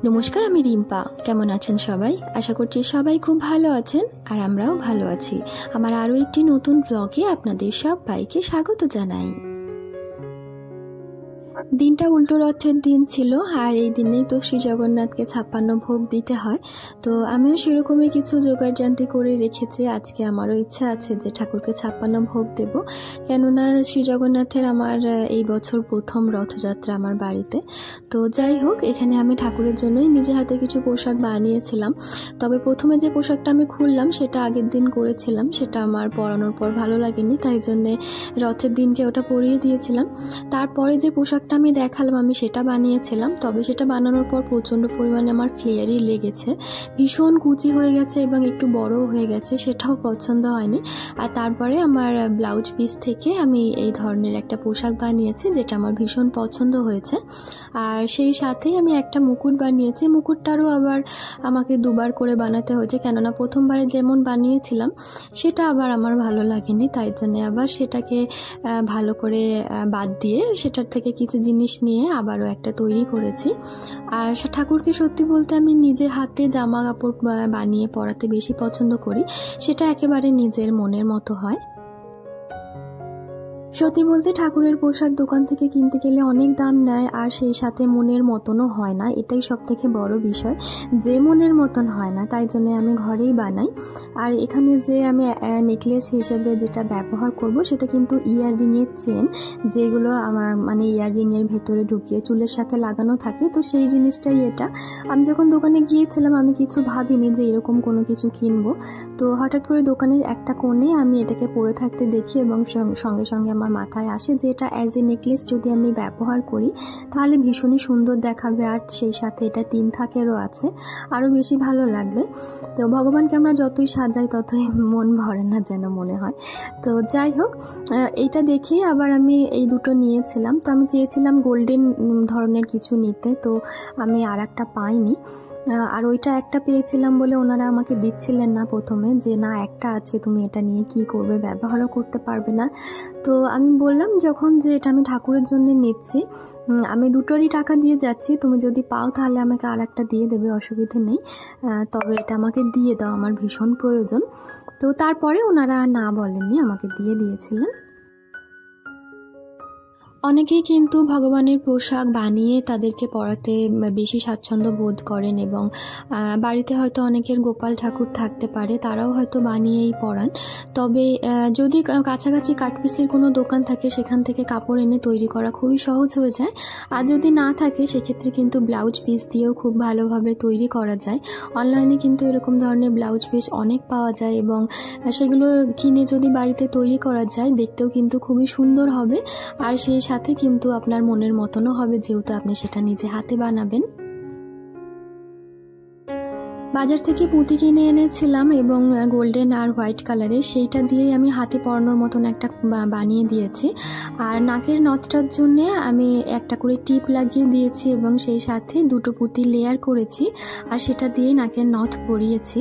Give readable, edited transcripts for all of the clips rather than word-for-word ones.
নমস্কার, আমি রিম্পা। কেমন আছেন সবাই? আশা করছি সবাই খুব ভালো আছেন, আর আমরাও ভালো আছি। আমার আরও একটি নতুন ব্লগে আপনাদের সবাইকে স্বাগত জানাই। দিনটা উল্টো রথের দিন ছিল, আর এই দিনেই তো শ্রী জগন্নাথকে 56 ভোগ দিতে হয়। তো আমিও সেরকমই কিছু জোগাড়জান্তি করে রেখেছি। আজকে আমারও ইচ্ছা আছে যে ঠাকুরকে 56 ভোগ দেব, কেননা শ্রী জগন্নাথের আমার এই বছর প্রথম রথযাত্রা আমার বাড়িতে। তো যাই হোক, এখানে আমি ঠাকুরের জন্যই নিজে হাতে কিছু পোশাক বানিয়েছিলাম। তবে প্রথমে যে পোশাকটা আমি খুললাম সেটা আগের দিন করেছিলাম, সেটা আমার পরানোর পর ভালো লাগেনি, তাই জন্যে রথের দিনকে ওটা পরিয়ে দিয়েছিলাম। তারপরে যে পোশাকটা আমি দেখালাম আমি সেটা বানিয়েছিলাম, তবে সেটা বানানোর পর প্রচণ্ড পরিমাণে আমার ফ্লেয়ারই লেগেছে, ভীষণ কুচি হয়ে গেছে এবং একটু বড়ও হয়ে গেছে, সেটাও পছন্দ হয়নি। আর তারপরে আমার ব্লাউজ পিস থেকে আমি এই ধরনের একটা পোশাক বানিয়েছি, যেটা আমার ভীষণ পছন্দ হয়েছে। আর সেই সাথেই আমি একটা মুকুট বানিয়েছি। মুকুটটারও আবার আমাকে দুবার করে বানাতে হয়েছে, কেননা প্রথমবারে যেমন বানিয়েছিলাম সেটা আবার আমার ভালো লাগেনি, তাই জন্যে আবার সেটাকে ভালো করে বাদ দিয়ে সেটার থেকে কিছু জিনিস নিয়ে আবারও একটা তৈরি করেছি। আর ঠাকুরকে সত্যি বলতে আমি নিজে হাতে জামা কাপড় বানিয়ে পরাতে বেশি পছন্দ করি, সেটা একেবারে নিজের মনের মতো হয়। সত্যি বলতে ঠাকুরের পোশাক দোকান থেকে কিনতে গেলে অনেক দাম নেয়, আর সেই সাথে মনের মতনও হয় না, এটাই সব থেকে বড় বিষয়, যে মনের মতন হয় না, তাই জন্য আমি ঘরেই বানাই। আর এখানে যে আমি নেকলেস হিসেবে যেটা ব্যবহার করব সেটা কিন্তু ইয়াররিংয়ের চেন, যেগুলো আমার মানে ইয়াররিংয়ের ভেতরে ঢুকিয়ে চুলের সাথে লাগানো থাকে, তো সেই জিনিসটাই এটা। আমি যখন দোকানে গিয়েছিলাম আমি কিছু ভাবিনি যে এরকম কোনো কিছু কিনবো, তো হঠাৎ করে দোকানের একটা কোণে আমি এটাকে পরে থাকতে দেখি এবং সঙ্গে সঙ্গে আমার মাথায় আসে যে এটা অ্যাজ এ নেকলেস যদি আমি ব্যবহার করি তাহলে ভীষণই সুন্দর দেখাবে, আর সেই সাথে এটা 3 থাকেরও আছে, আরও বেশি ভালো লাগবে। তো ভগবানকে আমরা যতই সাজাই ততই মন ভরে না যেন মনে হয়। তো যাই হোক, এইটা দেখেই আবার আমি এই দুটো নিয়েছিলাম। তো আমি চেয়েছিলাম গোল্ডেন ধরনের কিছু নিতে, তো আমি আর একটা পাইনি, আর ওইটা একটা পেয়েছিলাম বলে ওনারা আমাকে দিচ্ছিলেন না প্রথমে, যে না একটা আছে, তুমি এটা নিয়ে কি করবে, ব্যবহারও করতে পারবে না। তো আমি বললাম যখন যে এটা আমি ঠাকুরের জন্য নিচ্ছি, আমি দুটোরই টাকা দিয়ে যাচ্ছি, তুমি যদি পাও তাহলে আমাকে আর একটা দিয়ে দেবে, অসুবিধে নেই, তবে এটা আমাকে দিয়ে দাও, আমার ভীষণ প্রয়োজন। তো তারপরে ওনারা না বলেননি, আমাকে দিয়ে দিয়েছিলেন। অনেকেই কিন্তু ভগবানের পোশাক বানিয়ে তাদেরকে পরাতে বেশি স্বাচ্ছন্দ্য বোধ করেন, এবং বাড়িতে হয়তো অনেকের গোপাল ঠাকুর থাকতে পারে, তারাও হয়তো বানিয়েই পরান। তবে যদি কাছাকাছি কাটপিসের কোনো দোকান থাকে সেখান থেকে কাপড় এনে তৈরি করা খুবই সহজ হয়ে যায়, আর যদি না থাকে সেক্ষেত্রে কিন্তু ব্লাউজ পিস দিয়েও খুব ভালোভাবে তৈরি করা যায়। অনলাইনে কিন্তু এরকম ধরনের ব্লাউজ পিস অনেক পাওয়া যায়, এবং সেগুলো কিনে যদি বাড়িতে তৈরি করা যায় দেখতেও কিন্তু খুবই সুন্দর হবে, আর সেই সাথে কিন্তু আপনার মনের মতনও হবে, যেহেতু আপনি সেটা নিজে হাতে বানাবেন। বাজার থেকে পুঁতি কিনে এনেছিলাম এবং গোল্ডেন আর হোয়াইট কালারের, সেইটা দিয়েই আমি হাতে পরানোর মতন একটা বানিয়ে দিয়েছি। আর নাকের নথটার জন্যে আমি একটা করে টিপ লাগিয়ে দিয়েছি এবং সেই সাথে দুটো পুঁতি লেয়ার করেছি, আর সেটা দিয়ে নাকের নথ পরিয়েছি।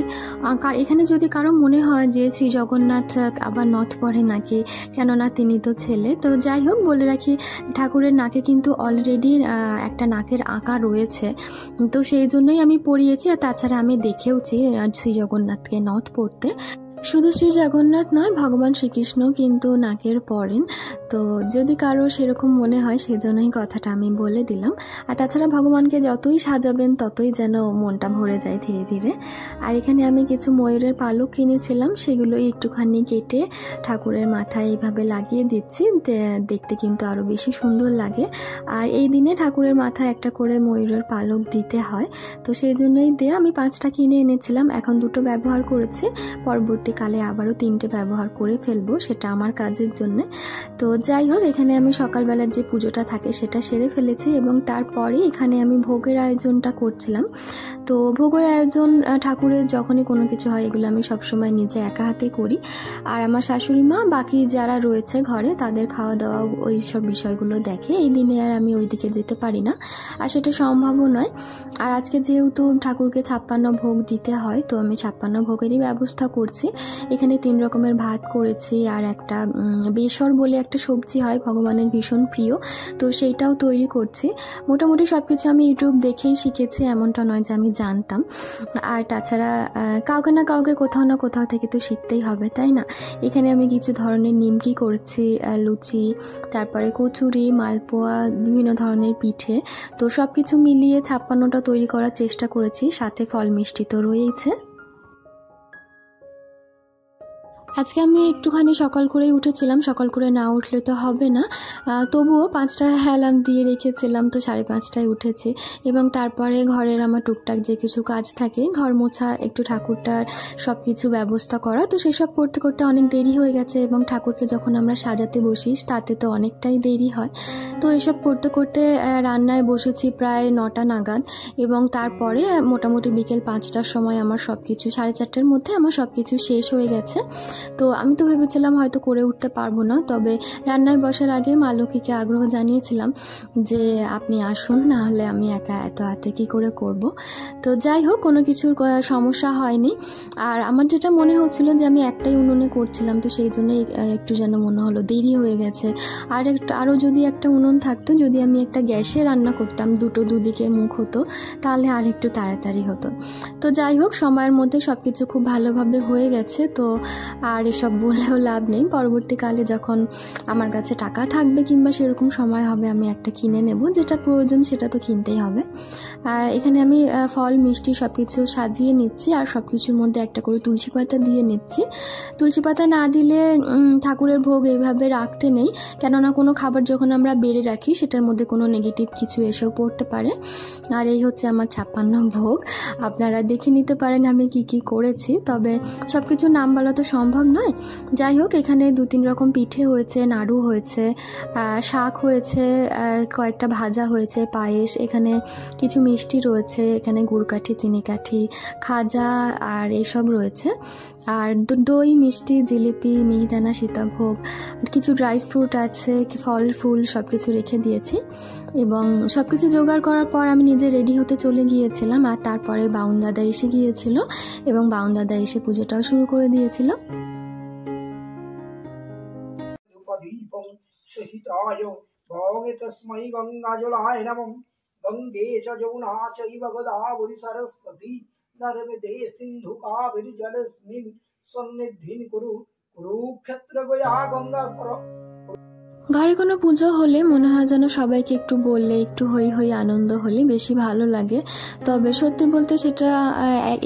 এখানে যদি কারো মনে হয় যে শ্রী জগন্নাথ আবার নথ পরে নাকি, কেননা তিনি তো ছেলে, তো যাই হোক বলে রাখি ঠাকুরের নাকে কিন্তু অলরেডি একটা নাকের আঁকা রয়েছে, তো সেই জন্যই আমি পরিয়েছি। আর তাছাড়া আমি দেখেওছি শ্রী জগন্নাথকে নথ পরতে। শুধু শ্রী জগন্নাথ নয়, ভগবান শ্রীকৃষ্ণ কিন্তু নাকের পরেন, তো যদি কারো সেরকম মনে হয় সেজন্যই কথাটা আমি বলে দিলাম। আর তাছাড়া ভগবানকে যতই সাজাবেন ততই যেন মনটা ভরে যায় ধীরে ধীরে। আর এখানে আমি কিছু ময়ূরের পালক কিনেছিলাম, সেগুলোই একটুখানি কেটে ঠাকুরের মাথায় এইভাবে লাগিয়ে দিচ্ছি, দেখতে কিন্তু আরও বেশি সুন্দর লাগে। আর এই দিনে ঠাকুরের মাথায় একটা করে ময়ূরের পালক দিতে হয়, তো সেই জন্যই আমি 5টা কিনে এনেছিলাম, এখন 2টো ব্যবহার করেছি, পরবর্তীকালে আবারও 3টে ব্যবহার করে ফেলবো, সেটা আমার কাজের জন্য। তো যাই হোক, এখানে আমি সকালবেলার যে পুজোটা থাকে সেটা সেরে ফেলেছি, এবং তারপরে এখানে আমি ভোগের আয়োজনটা করছিলাম। তো ভোগের আয়োজন ঠাকুরের যখনই কোনো কিছু হয় এগুলো আমি সবসময় নিজে একা হাতে করি, আর আমার শাশুড়ি মা বাকি যারা রয়েছে ঘরে তাদের খাওয়া দাওয়া ওই সব বিষয়গুলো দেখে। এই দিনে আর আমি ওই দিকে যেতে পারি না, আর সেটা সম্ভবও নয়। আর আজকে যেহেতু ঠাকুরকে 56 ভোগ দিতে হয়, তো আমি 56 ভোগেরই ব্যবস্থা করছি। এখানে 3 রকমের ভাত করেছি, আর একটা বেসর বলে একটা সবজি হয় ভগবানের ভীষণ প্রিয়, তো সেইটাও তৈরি করছি। মোটামুটি সব কিছু আমি ইউটিউব দেখেই শিখেছি, এমনটা নয় যে আমি জানতাম। আর তাছাড়া কাউকে না কাউকে কোথাও না কোথাও থেকে তো শিখতেই হবে, তাই না? এখানে আমি কিছু ধরনের নিমকি করেছি, লুচি, তারপরে কচুরি, মালপোয়া, বিভিন্ন ধরনের পিঠে। তো সব কিছু মিলিয়ে 56টা তৈরি করার চেষ্টা করেছি, সাথে ফল মিষ্টি তো রয়েইছে। আজকে আমি একটুখানি সকাল করেই উঠেছিলাম, সকাল করে না উঠলে তো হবে না, তবুও 5টায় অ্যালার্ম দিয়ে রেখেছিলাম, তো 5:30টায় উঠেছি। এবং তারপরে ঘরের আমার টুকটাক যে কিছু কাজ থাকে, ঘর মোছা, একটু ঠাকুরটার সব কিছু ব্যবস্থা করা, তো সেসব করতে করতে অনেক দেরি হয়ে গেছে। এবং ঠাকুরকে যখন আমরা সাজাতে বসি তাতে তো অনেকটাই দেরি হয়। তো এসব করতে করতে রান্নায় বসেছি প্রায় 9টা নাগাদ, এবং তারপরে মোটামুটি বিকেল 5টার সময় আমার সব কিছু 4:30টার মধ্যে আমার সব কিছু শেষ হয়ে গেছে। তো আমি তো ভেবেছিলাম হয়তো করে উঠতে পারবো না, তবে রান্নায় বসার আগে মা লক্ষ্মীকে আগ্রহ জানিয়েছিলাম যে আপনি আসুন, না হলে আমি একা এত হাতে কী করে করব। তো যাই হোক, কোনো কিছুর সমস্যা হয়নি। আর আমার যেটা মনে হচ্ছিল যে আমি একটাই উনুনে করছিলাম, তো সেই জন্যই একটু যেন মনে হলো দেরি হয়ে গেছে। আরও যদি একটা উনুন থাকতো, যদি আমি একটা গ্যাসে রান্না করতাম, দুদিকে মুখ হতো, তাহলে আর একটু তাড়াতাড়ি হতো। তো যাই হোক, সময়ের মধ্যে সব কিছু খুব ভালোভাবে হয়ে গেছে। তো আর এসব বলেও লাভ নেই, পরবর্তীকালে যখন আমার কাছে টাকা থাকবে কিংবা সেরকম সময় হবে আমি একটা কিনে নেব, যেটা প্রয়োজন সেটা তো কিনতেই হবে। আর এখানে আমি ফল মিষ্টি সব কিছু সাজিয়ে নিচ্ছি, আর সব কিছুর মধ্যে একটা করে তুলসী পাতা দিয়ে নিচ্ছি। তুলসী পাতা না দিলে ঠাকুরের ভোগ এইভাবে রাখতে নেই, কেননা কোনো খাবার যখন আমরা বেড়ে রাখি সেটার মধ্যে কোনো নেগেটিভ কিছু এসেও পড়তে পারে। আর এই হচ্ছে আমার 56 ভোগ, আপনারা দেখে নিতে পারেন আমি কি কি করেছি, তবে সব কিছুর নাম বলা তো সম্ভব নয়। যাই হোক, এখানে 2-3 রকম পিঠে হয়েছে, নাড়ু হয়েছে, শাক হয়েছে, কয়েকটা ভাজা হয়েছে, পায়েস, এখানে কিছু মিষ্টি রয়েছে, এখানে গুড়কাঠি, চিনিকাঠি, খাজা আর এসব রয়েছে। আর দই, মিষ্টি, জিলিপি, মিহিদানা, সীতাভোগ, কিছু ড্রাই ফ্রুট আছে, ফল ফুল সব কিছু রেখে দিয়েছি। এবং সব কিছু জোগাড় করার পর আমি নিজে রেডি হতে চলে গিয়েছিলাম, আর তারপরে বাউন দাদা এসে গিয়েছিল এবং বাউন দাদা এসে পুজোটাও শুরু করে দিয়েছিল। তস্मै গঙ্গাজলায় নমঃ। গঙ্গে চ যমুনা চৈব গোদাবরী সরস্বতী নর্মদে সিন্ধু কাবেরী জলেস্মিन् সন্নিধিং কুরু কুরুক্ষেত্র গয়া গঙ্গা পর। ঘরে কোনো পুজো হলে মনে হয় যেন সবাইকে একটু বললে, একটু হই হই আনন্দ হলে বেশি ভালো লাগে। তবে সত্যি বলতে সেটা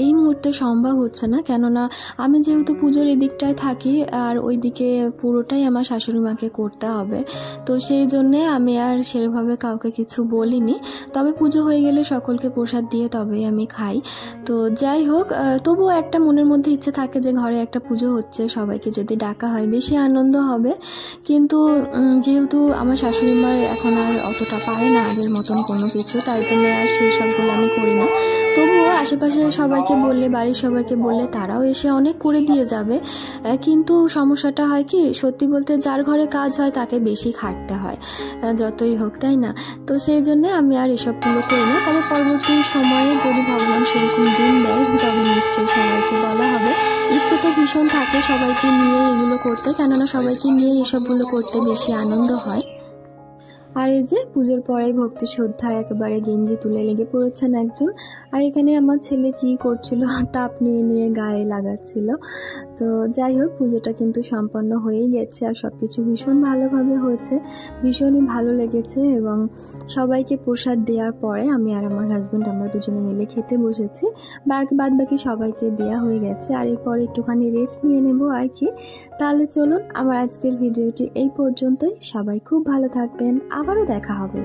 এই মুহূর্তে সম্ভব হচ্ছে না, কেননা আমি যেহেতু পুজোর এদিকটায় থাকি আর ওই দিকে পুরোটাই আমার শাশুড়ি মাকে করতে হবে, তো সেই জন্যে আমি আর সেরকমভাবে কাউকে কিছু বলিনি। তবে পুজো হয়ে গেলে সকলকে প্রসাদ দিয়ে তবেই আমি খাই। তো যাই হোক, তবুও একটা মনের মধ্যে ইচ্ছে থাকে যে ঘরে একটা পুজো হচ্ছে, সবাইকে যদি ডাকা হয় বেশি আনন্দ হবে। কিন্তু যেহেতু আমার শাশুড়ি মার এখন আর অতটা পারে না আগের মতন কোনো কিছু, তাই জন্য আর সেই সবগুলো আমি করি না। তবুও আশেপাশে সবাইকে বললে, বাড়ির সবাইকে বললে তারাও এসে অনেক করে দিয়ে যাবে। কিন্তু সমস্যাটা হয় কি, সত্যি বলতে যার ঘরে কাজ হয় তাকে বেশি খাটতে হয়, যতই হোক, তাই না? তো সেই জন্য আমি আর এসবগুলো করি না। তবে পরবর্তী সময়ে যদি ভগবান সেরকম দিন দেয় তবে নিশ্চয়ই সবাইকে বলা হবে। ইচ্ছে তো ভীষণ থাকে সবাইকে নিয়ে এগুলো করতে, কেননা সবাইকে নিয়ে এসবগুলো করতে বেশি আনন্দ হয়। আর এই যে পুজোর পরেই ভক্তি শ্রদ্ধায় একেবারে গেঞ্জি তুলে লেগে পড়েছেন একজন, আর এখানে আমার ছেলে কি করছিল, তাপ নিয়ে নিয়ে গায়ে লাগাচ্ছিল। তো যাই হোক, পুজোটা কিন্তু সম্পন্ন হয়েই গেছে, আর সব কিছু ভীষণ ভালোভাবে হয়েছে, ভীষণই ভালো লেগেছে। এবং সবাইকে প্রসাদ দেওয়ার পরে আমি আর আমার হাজব্যান্ড আমরা দুজনে মিলে খেতে বসেছি। বাদ বাকি সবাইকে দেওয়া হয়ে গেছে, আর এরপর একটুখানি রেস্ট নিয়ে নেব আর কি। তাহলে চলুন, আমার আজকের ভিডিওটি এই পর্যন্তই। সবাই খুব ভালো থাকবেন, আবারও দেখা হবে।